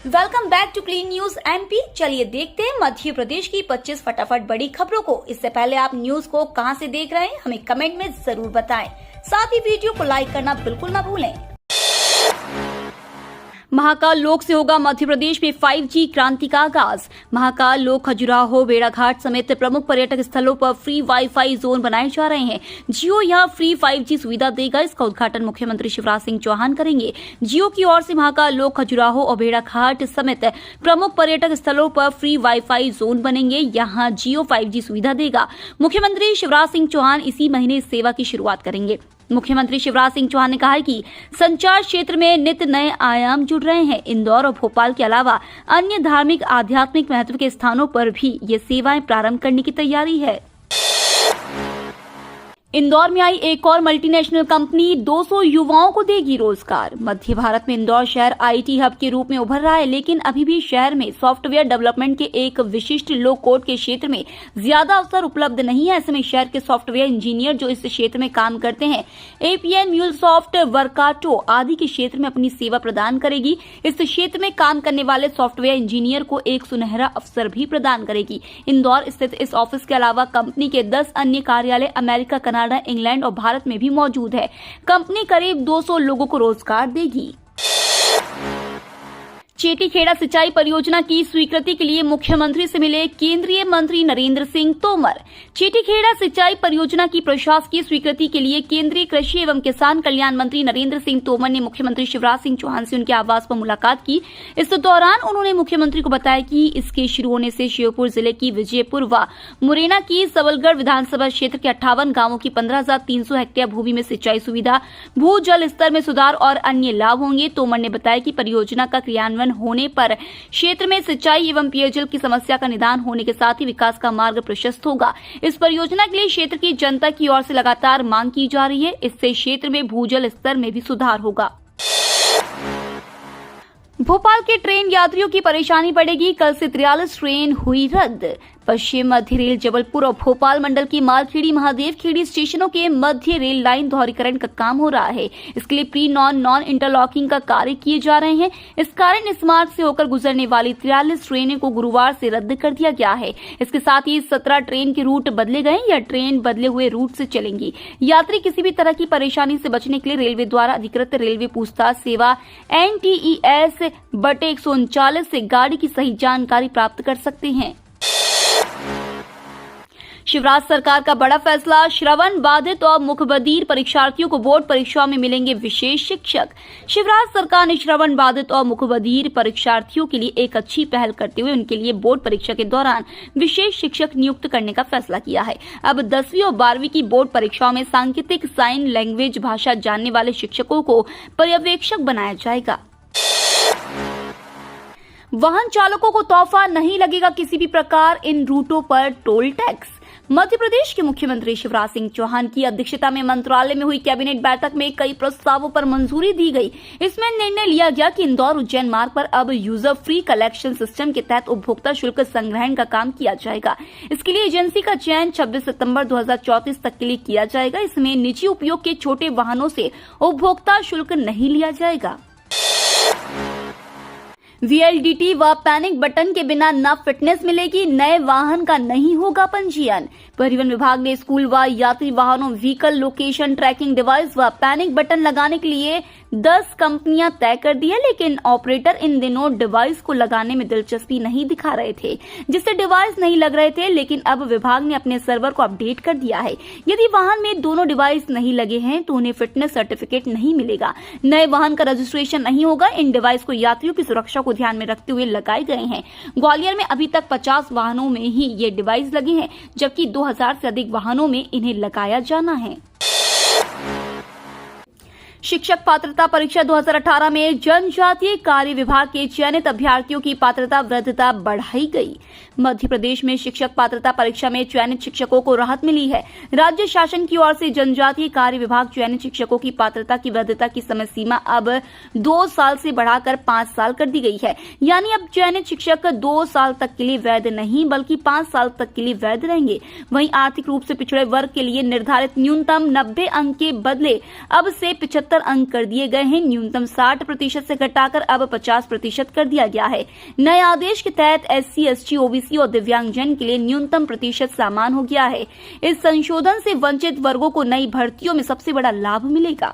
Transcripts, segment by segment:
Welcome back to clean news MP. चलिए देखते हैं मध्य प्रदेश की 25 फटाफट बड़ी खबरों को। इससे पहले आप न्यूज को कहां से देख रहे हैं हमें कमेंट में जरूर बताएं। साथ ही वीडियो को लाइक करना बिल्कुल ना भूलें। महाकाल लोक से होगा मध्य प्रदेश में 5G क्रांति का आगाज। महाकाल लोक, खजुराहो, बेड़ाघाट समेत प्रमुख पर्यटक स्थलों पर फ्री वाईफाई जोन बनाए जा रहे हैं। जियो यहां फ्री 5G सुविधा देगा। इसका उद्घाटन मुख्यमंत्री शिवराज सिंह चौहान करेंगे। जियो की ओर से महाकाल लोक, खजुराहो और बेड़ाघाट समेत प्रमुख पर्यटक स्थलों पर फ्री वाईफाई जोन बनेंगे। यहां जियो 5G सुविधा देगा। मुख्यमंत्री शिवराज सिंह चौहान इसी महीने इस सेवा की शुरुआत करेंगे। मुख्यमंत्री शिवराज सिंह चौहान ने कहा है कि संचार क्षेत्र में नित नए आयाम जुड़ रहे हैं। इंदौर और भोपाल के अलावा अन्य धार्मिक आध्यात्मिक महत्व के स्थानों पर भी ये सेवाएं प्रारंभ करने की तैयारी है। इंदौर में आई एक और मल्टीनेशनल कंपनी 200 युवाओं को देगी रोजगार। मध्य भारत में इंदौर शहर आईटी हब के रूप में उभर रहा है, लेकिन अभी भी शहर में सॉफ्टवेयर डेवलपमेंट के एक विशिष्ट लो कोड के क्षेत्र में ज्यादा अवसर उपलब्ध नहीं है। ऐसे में शहर के सॉफ्टवेयर इंजीनियर जो इस क्षेत्र में काम करते हैं, एपीएन, म्यूलसॉफ्ट, वर्काटो आदि के क्षेत्र में अपनी सेवा प्रदान करेगी। इस क्षेत्र में काम करने वाले सॉफ्टवेयर इंजीनियर को एक सुनहरा अवसर भी प्रदान करेगी। इंदौर स्थित इस ऑफिस के अलावा कंपनी के 10 अन्य कार्यालय अमेरिका, कनाडा, इंग्लैंड और भारत में भी मौजूद है। कंपनी करीब 200 लोगों को रोजगार देगी। चेटीखेड़ा सिंचाई परियोजना की स्वीकृति के लिए मुख्यमंत्री से मिले केंद्रीय मंत्री नरेंद्र सिंह तोमर। चेटीखेड़ा सिंचाई परियोजना की प्रशासकीय स्वीकृति के लिए केंद्रीय कृषि एवं किसान कल्याण मंत्री नरेंद्र सिंह तोमर ने मुख्यमंत्री शिवराज सिंह चौहान से उनके आवास पर मुलाकात की। इस दौरान उन्होंने मुख्यमंत्री को बताया कि इसके शुरू होने से श्योपुर जिले की विजयपुर व मुरैना की सबलगढ़ विधानसभा क्षेत्र के 58 गांवों की 15,300 हेक्टेयर भूमि में सिंचाई सुविधा, भू जल स्तर में सुधार और अन्य लाभ होंगे। तोमर ने बताया कि परियोजना का क्रियान्वयन होने पर क्षेत्र में सिंचाई एवं पेयजल की समस्या का निदान होने के साथ ही विकास का मार्ग प्रशस्त होगा। इस परियोजना के लिए क्षेत्र की जनता की ओर से लगातार मांग की जा रही है। इससे क्षेत्र में भूजल स्तर में भी सुधार होगा। भोपाल के ट्रेन यात्रियों की परेशानी बढ़ेगी। कल से 43 ट्रेन हुई रद्द। पश्चिम मध्य रेल जबलपुर और भोपाल मंडल की मालखेड़ी, महादेव खेड़ी स्टेशनों के मध्य रेल लाइन दोहरीकरण का काम हो रहा है। इसके लिए प्री नॉन इंटरलॉकिंग का कार्य किए जा रहे हैं। इस कारण इस मार्ग से होकर गुजरने वाली 43 ट्रेनों को गुरुवार से रद्द कर दिया गया है। इसके साथ ही 17 ट्रेन के रूट बदले गए। यह ट्रेन बदले हुए रूट से चलेंगी। यात्री किसी भी तरह की परेशानी से बचने के लिए रेलवे द्वारा अधिकृत रेलवे पूछताछ सेवा NTES/139 से गाड़ी की सही जानकारी प्राप्त कर सकते हैं। शिवराज सरकार का बड़ा फैसला, श्रवण बाधित और मुखबधिर परीक्षार्थियों को बोर्ड परीक्षा में मिलेंगे विशेष शिक्षक। शिवराज सरकार ने श्रवण बाधित और मुखबधिर परीक्षार्थियों के लिए एक अच्छी पहल करते हुए उनके लिए बोर्ड परीक्षा के दौरान विशेष शिक्षक नियुक्त करने का फैसला किया है। अब 10वीं और 12वीं की बोर्ड परीक्षाओं में सांकेतिक साइन लैंग्वेज भाषा जानने वाले शिक्षकों को पर्यवेक्षक बनाया जाएगा। वाहन चालकों को तोहफा नहीं लगेगा किसी भी प्रकार इन रूटों पर टोल टैक्स। मध्य प्रदेश के मुख्यमंत्री शिवराज सिंह चौहान की अध्यक्षता में मंत्रालय में हुई कैबिनेट बैठक में कई प्रस्तावों पर मंजूरी दी गई। इसमें निर्णय लिया गया कि इंदौर उज्जैन मार्ग पर अब यूजर फ्री कलेक्शन सिस्टम के तहत उपभोक्ता शुल्क संग्रहण का काम किया जाएगा। इसके लिए एजेंसी का चयन 26 सितंबर 2034 तक के लिए किया जाएगा। इसमें निजी उपयोग के छोटे वाहनों से उपभोक्ता शुल्क नहीं लिया जाएगा। VLDT व पैनिक बटन के बिना न फिटनेस मिलेगी, नए वाहन का नहीं होगा पंजीयन। परिवहन विभाग ने स्कूल व यात्री वाहनों व्हीकल लोकेशन ट्रैकिंग डिवाइस व पैनिक बटन लगाने के लिए 10 कंपनियां तय कर दी है, लेकिन ऑपरेटर इन दिनों डिवाइस को लगाने में दिलचस्पी नहीं दिखा रहे थे, जिससे डिवाइस नहीं लग रहे थे। लेकिन अब विभाग ने अपने सर्वर को अपडेट कर दिया है। यदि वाहन में दोनों डिवाइस नहीं लगे हैं तो उन्हें फिटनेस सर्टिफिकेट नहीं मिलेगा, नए वाहन का रजिस्ट्रेशन नहीं होगा। इन डिवाइस को यात्रियों की सुरक्षा को ध्यान में रखते हुए लगाए गए हैं। ग्वालियर में अभी तक 50 वाहनों में ही ये डिवाइस लगे हैं, जबकि 2000 से अधिक वाहनों में इन्हें लगाया जाना है। शिक्षक पात्रता परीक्षा 2018 में जनजातीय कार्य विभाग के चयनित अभ्यर्थियों की पात्रता वैधता बढ़ाई गई। मध्य प्रदेश में शिक्षक पात्रता परीक्षा में चयनित शिक्षकों को राहत मिली है। राज्य शासन की ओर से जनजातीय कार्य विभाग चयनित शिक्षकों की पात्रता की वैधता की समय सीमा अब 2 साल से बढ़ाकर 5 साल कर दी गई है। यानी अब चयनित शिक्षक 2 साल तक के लिए वैध नहीं बल्कि 5 साल तक के लिए वैध रहेंगे। वहीं आर्थिक रूप से पिछड़े वर्ग के लिए निर्धारित न्यूनतम 90 अंक के बदले अब से 75 बढ़ाकर अंक कर दिए गए हैं। न्यूनतम 60% से घटाकर अब 50% कर दिया गया है। नए आदेश के तहत SC, ST, OBC और दिव्यांगजन के लिए न्यूनतम प्रतिशत समान हो गया है। इस संशोधन से वंचित वर्गों को नई भर्तियों में सबसे बड़ा लाभ मिलेगा।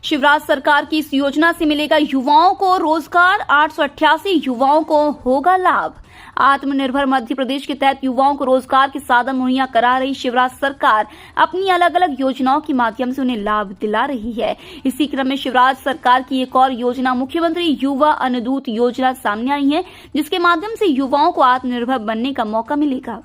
शिवराज सरकार की इस योजना से मिलेगा युवाओं को रोजगार, 888 युवाओं को होगा लाभ। आत्मनिर्भर मध्य प्रदेश के तहत युवाओं को रोजगार के साधन मुहैया करा रही शिवराज सरकार अपनी अलग अलग योजनाओं के माध्यम से उन्हें लाभ दिला रही है। इसी क्रम में शिवराज सरकार की एक और योजना मुख्यमंत्री युवा अनुदूत योजना सामने आई है, जिसके माध्यम से युवाओं को आत्मनिर्भर बनने का मौका मिलेगा।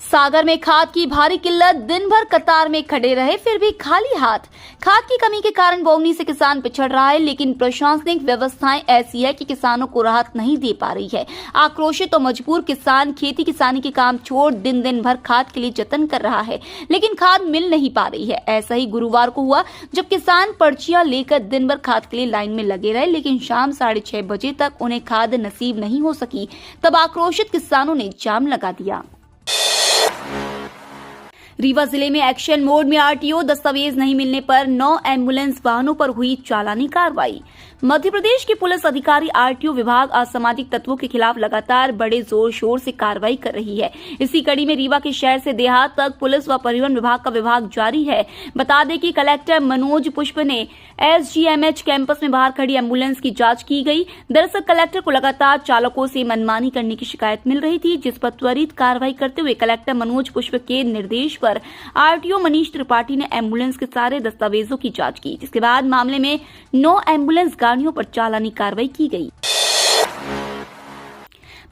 सागर में खाद की भारी किल्लत, दिन भर कतार में खड़े रहे फिर भी खाली हाथ। खाद की कमी के कारण बोवनी से किसान पिछड़ रहा है, लेकिन प्रशासनिक व्यवस्थाएं ऐसी है कि किसानों को राहत नहीं दे पा रही है। आक्रोशित और मजबूर किसान खेती किसानी के काम छोड़ दिन भर खाद के लिए जतन कर रहा है, लेकिन खाद मिल नहीं पा रही है। ऐसा ही गुरुवार को हुआ, जब किसान पर्चियां लेकर दिन भर खाद के लिए लाइन में लगे रहे, लेकिन शाम 6:30 बजे तक उन्हें खाद नसीब नहीं हो सकी। तब आक्रोशित किसानों ने जाम लगा दिया। रीवा जिले में एक्शन मोड में RTO दस्तावेज नहीं मिलने पर 9 एम्बुलेंस वाहनों पर हुई चालानी कार्रवाई। मध्य प्रदेश के पुलिस अधिकारी RTO विभाग असामाजिक तत्वों के खिलाफ लगातार बड़े जोर शोर से कार्रवाई कर रही है। इसी कड़ी में रीवा के शहर से देहात तक पुलिस व परिवहन विभाग का विभाग जारी है। बता दें कि कलेक्टर मनोज पुष्प ने SGMH कैंपस में बाहर खड़ी एम्बुलेंस की जांच की गई। दरअसल कलेक्टर को लगातार चालकों से मनमानी करने की शिकायत मिल रही थी, जिस पर त्वरित कार्रवाई करते हुए कलेक्टर मनोज पुष्प के निर्देश पर RTO मनीष त्रिपाठी ने एम्बुलेंस के सारे दस्तावेजों की जांच की, जिसके बाद मामले में 9 एम्बुलेंस गाड़ियों पर चालानी कार्रवाई की गई।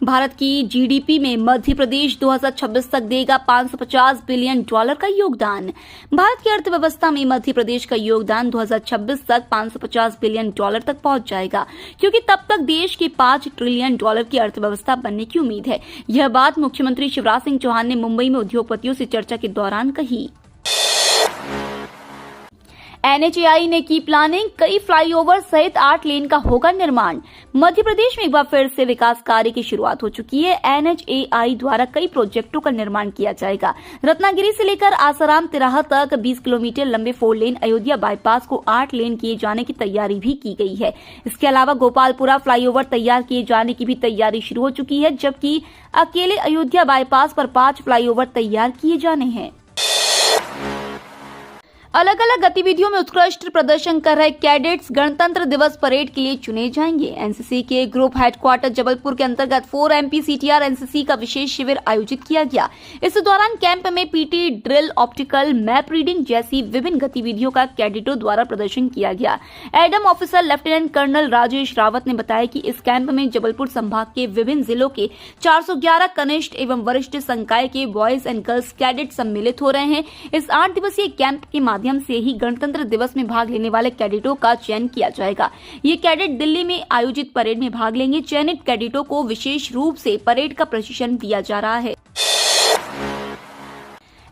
भारत की GDP में मध्य प्रदेश 2026 तक देगा $550 बिलियन का योगदान। भारत की अर्थव्यवस्था में मध्य प्रदेश का योगदान 2026 तक $550 बिलियन तक पहुंच जाएगा, क्योंकि तब तक देश के $5 ट्रिलियन की अर्थव्यवस्था बनने की उम्मीद है। यह बात मुख्यमंत्री शिवराज सिंह चौहान ने मुंबई में उद्योगपतियों से चर्चा के दौरान कही। NHAI ने की प्लानिंग, कई फ्लाईओवर सहित 8 लेन का होगा निर्माण। मध्य प्रदेश में एक बार फिर से विकास कार्य की शुरुआत हो चुकी है। NHAI द्वारा कई प्रोजेक्टों का निर्माण किया जाएगा। रत्नागिरी से लेकर आसाराम तिराहा तक 20 किलोमीटर लंबे 4 लेन अयोध्या बाईपास को 8 लेन किए जाने की तैयारी भी की गई है। इसके अलावा गोपालपुरा फ्लाईओवर तैयार किए जाने की भी तैयारी शुरू हो चुकी है, जबकि अकेले अयोध्या बाईपास पर 5 फ्लाईओवर तैयार किए जाने हैं। अलग अलग गतिविधियों में उत्कृष्ट प्रदर्शन कर रहे कैडेट्स गणतंत्र दिवस परेड के लिए चुने जाएंगे। एनसीसी के ग्रुप हेडक्वार्टर जबलपुर के अंतर्गत 4 MP CTR NCC का विशेष शिविर आयोजित किया गया। इस दौरान कैंप में PT, drill, optical, map reading जैसी विभिन्न गतिविधियों का कैडेटों द्वारा प्रदर्शन किया गया। Adm officer lieutenant colonel Rajesh Rawat ने बताया कि इस कैंप में जबलपुर संभाग के विभिन्न जिलों के 411 कनिष्ठ एवं वरिष्ठ संकाय के बॉयज एंड गर्ल्स कैडेट सम्मिलित हो रहे हैं। इस 8 दिवसीय कैंप के माध्यम से ही गणतंत्र दिवस में भाग लेने वाले कैडेटों का चयन किया जाएगा। ये कैडेट दिल्ली में आयोजित परेड में भाग लेंगे। चयनित कैडेटों को विशेष रूप से परेड का प्रशिक्षण दिया जा रहा है।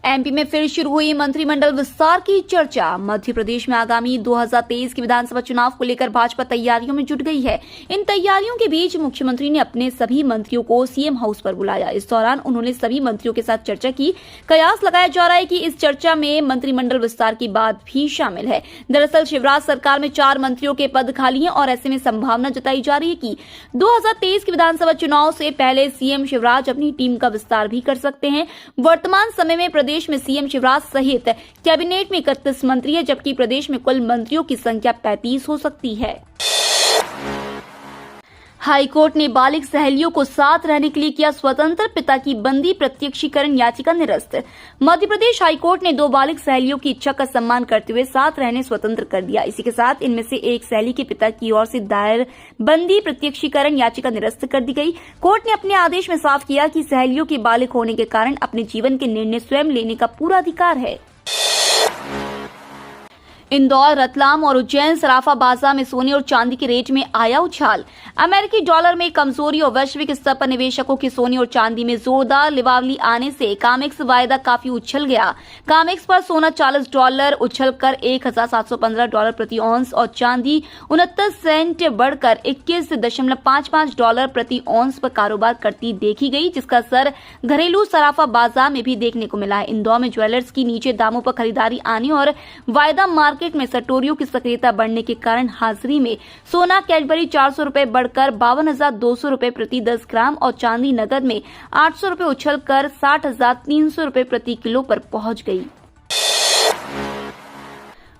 MP में फिर शुरू हुई मंत्रिमंडल विस्तार की चर्चा। मध्य प्रदेश में आगामी 2023 के विधानसभा चुनाव को लेकर भाजपा तैयारियों में जुट गई है। इन तैयारियों के बीच मुख्यमंत्री ने अपने सभी मंत्रियों को CM हाउस पर बुलाया। इस दौरान उन्होंने सभी मंत्रियों के साथ चर्चा की। कयास लगाया जा रहा है कि इस चर्चा में मंत्रिमंडल विस्तार की बात भी शामिल है। दरअसल शिवराज सरकार में 4 मंत्रियों के पद खाली हैं और ऐसे में संभावना जताई जा रही है कि 2023 के विधानसभा चुनाव से पहले CM शिवराज अपनी टीम का विस्तार भी कर सकते हैं। वर्तमान समय में प्रदेश में CM शिवराज सहित कैबिनेट में 31 मंत्री है, जबकि प्रदेश में कुल मंत्रियों की संख्या 35 हो सकती है। हाईकोर्ट ने बालिग सहेलियों को साथ रहने के लिए किया स्वतंत्र, पिता की बंदी प्रत्यक्षीकरण याचिका निरस्त। मध्य प्रदेश हाईकोर्ट ने 2 बालिग सहेलियों की इच्छा का सम्मान करते हुए साथ रहने स्वतंत्र कर दिया। इसी के साथ इनमें से एक सहेली के पिता की ओर से दायर बंदी प्रत्यक्षीकरण याचिका निरस्त कर दी गई। कोर्ट ने अपने आदेश में साफ किया कि सहेलियों के बालिग होने के कारण अपने जीवन के निर्णय स्वयं लेने का पूरा अधिकार है। इंदौर, रतलाम और उज्जैन सराफा बाजार में सोने और चांदी के रेट में आया उछाल। अमेरिकी डॉलर में कमजोरी और वैश्विक स्तर पर निवेशकों की सोने और चांदी में जोरदार लिवावली आने से कामेक्स वायदा काफी उछल गया। कामेक्स पर सोना $40 उछलकर $1,715 प्रति औंस और चांदी 69 सेंट बढ़कर $21.55 प्रति औंस पर कारोबार करती देखी गई, जिसका असर घरेलू सराफा बाजार में भी देखने को मिला है। इंदौर में ज्वेलर्स की नीचे दामों पर खरीदारी आने और वायदा मार्केट में सटोरियों की सक्रियता बढ़ने के कारण हाजिरी में सोना कैडबरी ₹400 बढ़कर ₹52,200 प्रति 10 ग्राम और चांदी नगद में ₹800 उछलकर ₹60,300 प्रति किलो पर पहुंच गई।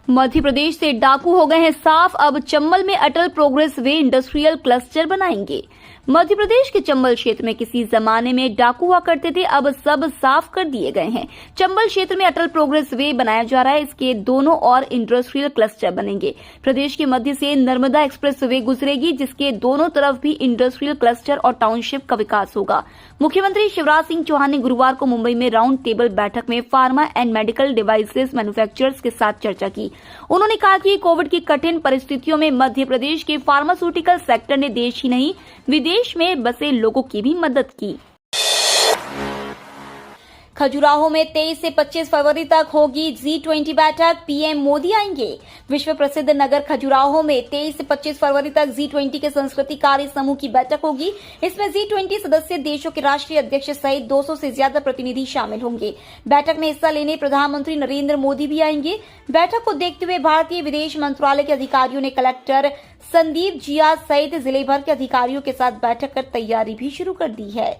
मध्य प्रदेश से डाकू हो गए हैं साफ, अब चंबल में अटल प्रोग्रेस वे इंडस्ट्रियल क्लस्टर बनाएंगे। मध्य प्रदेश के चंबल क्षेत्र में किसी जमाने में डाकू हुआ करते थे, अब सब साफ कर दिए गए हैं। चंबल क्षेत्र में अटल प्रोग्रेस वे बनाया जा रहा है, इसके दोनों और इंडस्ट्रियल क्लस्टर बनेंगे। प्रदेश के मध्य से नर्मदा एक्सप्रेस वे गुजरेगी, जिसके दोनों तरफ भी इंडस्ट्रियल क्लस्टर और टाउनशिप का विकास होगा। मुख्यमंत्री शिवराज सिंह चौहान ने गुरुवार को मुंबई में राउंड टेबल बैठक में pharma and medical devices manufacturers के साथ चर्चा की। उन्होंने कहा कि कोविड की कठिन परिस्थितियों में मध्य प्रदेश के फार्मास्यूटिकल सेक्टर ने देश ही नहीं विदेश में बसे लोगों की भी मदद की। खजुराहो में 23 से 25 फरवरी तक होगी G20 बैठक, पीएम मोदी आएंगे। विश्व प्रसिद्ध नगर खजुराहो में 23 से 25 फरवरी तक G20 के संस्कृति कार्य समूह की बैठक होगी। इसमें G20 सदस्य देशों के राष्ट्रीय अध्यक्ष सहित 200 से ज्यादा प्रतिनिधि शामिल होंगे। बैठक में हिस्सा लेने प्रधानमंत्री नरेंद्र मोदी भी आएंगे। बैठक को देखते हुए भारतीय विदेश मंत्रालय के अधिकारियों ने कलेक्टर संदीप जिया सहित जिले भर के अधिकारियों के साथ बैठक कर तैयारी भी शुरू कर दी है।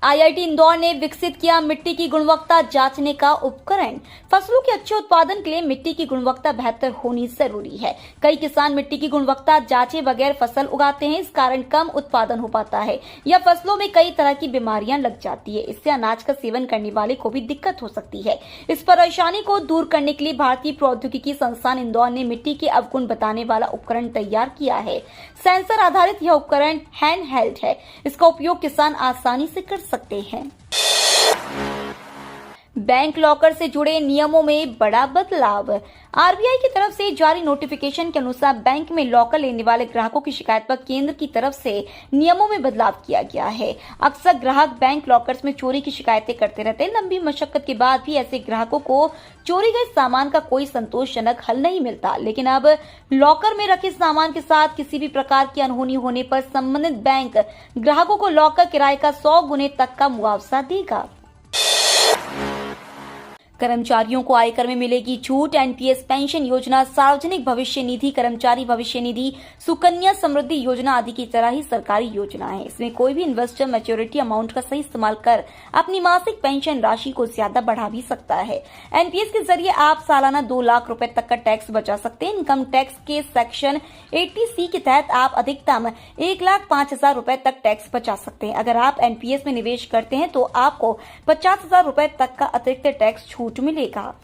आईआईटी इंदौर ने विकसित किया मिट्टी की गुणवत्ता जांचने का उपकरण। फसलों के अच्छे उत्पादन के लिए मिट्टी की गुणवत्ता बेहतर होनी जरूरी है। कई किसान मिट्टी की गुणवत्ता जांचे बगैर फसल उगाते हैं, इस कारण कम उत्पादन हो पाता है या फसलों में कई तरह की बीमारियां लग जाती है। इससे अनाज का सेवन करने वाले को भी दिक्कत हो सकती है। इस परेशानी को दूर करने के लिए भारतीय प्रौद्योगिकी संस्थान इंदौर ने मिट्टी के अवगुण बताने वाला उपकरण तैयार किया है। सेंसर आधारित यह उपकरण हैंड हेल्ड है। इसका उपयोग किसान आसानी से कर सकते हैं। बैंक लॉकर से जुड़े नियमों में बड़ा बदलाव। आरबीआई की तरफ से जारी नोटिफिकेशन के अनुसार बैंक में लॉकर लेने वाले ग्राहकों की शिकायत पर केंद्र की तरफ से नियमों में बदलाव किया गया है। अक्सर ग्राहक बैंक लॉकर्स में चोरी की शिकायतें करते रहते हैं। लंबी मशक्कत के बाद भी ऐसे ग्राहकों को चोरी गए सामान का कोई संतोषजनक हल नहीं मिलता, लेकिन अब लॉकर में रखे सामान के साथ किसी भी प्रकार की अनहोनी होने पर संबंधित बैंक ग्राहकों को लॉकर किराए का 100 गुने तक का मुआवजा देगा। कर्मचारियों को आयकर में मिलेगी छूट। एनपीएस पेंशन योजना, सार्वजनिक भविष्य निधि, कर्मचारी भविष्य निधि, सुकन्या समृद्धि योजना आदि की तरह ही सरकारी योजना है। इसमें कोई भी इन्वेस्टर मैच्योरिटी अमाउंट का सही इस्तेमाल कर अपनी मासिक पेंशन राशि को ज्यादा बढ़ा भी सकता है। एनपीएस के जरिए आप सालाना 2 लाख रुपए तक का टैक्स बचा सकते हैं। इनकम टैक्स के सेक्शन 80C के तहत आप अधिकतम 1,05,000 रुपए तक टैक्स बचा सकते हैं। अगर आप एनपीएस में निवेश करते हैं तो आपको 50,000 रुपए तक का अतिरिक्त टैक्स छूट मिलेगा।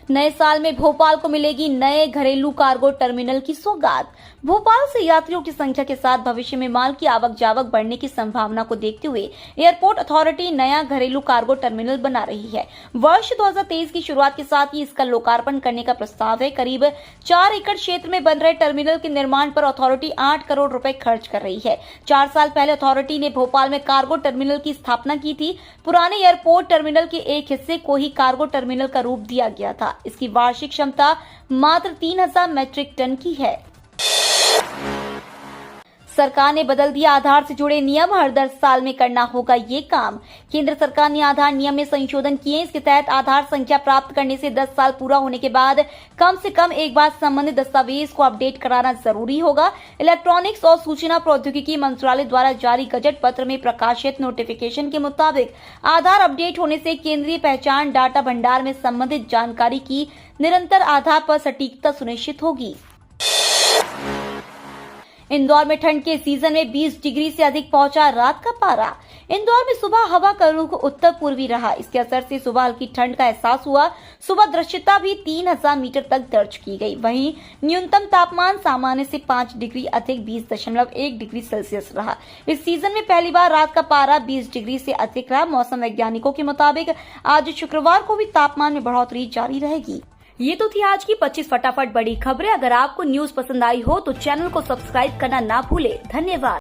नए साल में भोपाल को मिलेगी नए घरेलू कार्गो टर्मिनल की सौगात। भोपाल से यात्रियों की संख्या के साथ भविष्य में माल की आवक जावक बढ़ने की संभावना को देखते हुए एयरपोर्ट अथॉरिटी नया घरेलू कार्गो टर्मिनल बना रही है। वर्ष 2023 की शुरुआत के साथ ही इसका लोकार्पण करने का प्रस्ताव है। करीब 4 एकड़ क्षेत्र में बन रहे टर्मिनल के निर्माण पर अथॉरिटी 8 करोड़ रुपए खर्च कर रही है। 4 साल पहले अथॉरिटी ने भोपाल में कार्गो टर्मिनल की स्थापना की थी। पुराने एयरपोर्ट टर्मिनल के एक हिस्से को ही कार्गो टर्मिनल का रूप दिया गया था। इसकी वार्षिक क्षमता मात्र 3,000 मैट्रिक टन की है। सरकार ने बदल दिया आधार से जुड़े नियम, हर 10 साल में करना होगा ये काम। केंद्र सरकार ने आधार नियम में संशोधन किए। इसके तहत आधार संख्या प्राप्त करने से 10 साल पूरा होने के बाद कम से कम एक बार संबंधित दस्तावेज को अपडेट कराना जरूरी होगा। इलेक्ट्रॉनिक्स और सूचना प्रौद्योगिकी मंत्रालय द्वारा जारी गजट पत्र में प्रकाशित नोटिफिकेशन के मुताबिक आधार अपडेट होने से केंद्रीय पहचान डाटा भंडार में संबंधित जानकारी की निरंतर आधार पर सटीकता सुनिश्चित होगी। इंदौर में ठंड के सीजन में 20 डिग्री से अधिक पहुंचा रात का पारा। इंदौर में सुबह हवा का रुख उत्तर पूर्वी रहा। इसके असर से सुबह हल्की ठंड का एहसास हुआ। सुबह दृश्यता भी 3000 मीटर तक दर्ज की गई। वहीं न्यूनतम तापमान सामान्य से 5 डिग्री अधिक 20.1 डिग्री सेल्सियस रहा। इस सीजन में पहली बार रात का पारा 20 डिग्री से अधिक रहा। मौसम वैज्ञानिकों के मुताबिक आज शुक्रवार को भी तापमान में बढ़ोतरी जारी रहेगी। ये तो थी आज की 25 फटाफट बड़ी खबरें। अगर आपको न्यूज पसंद आई हो तो चैनल को सब्सक्राइब करना ना भूले। धन्यवाद।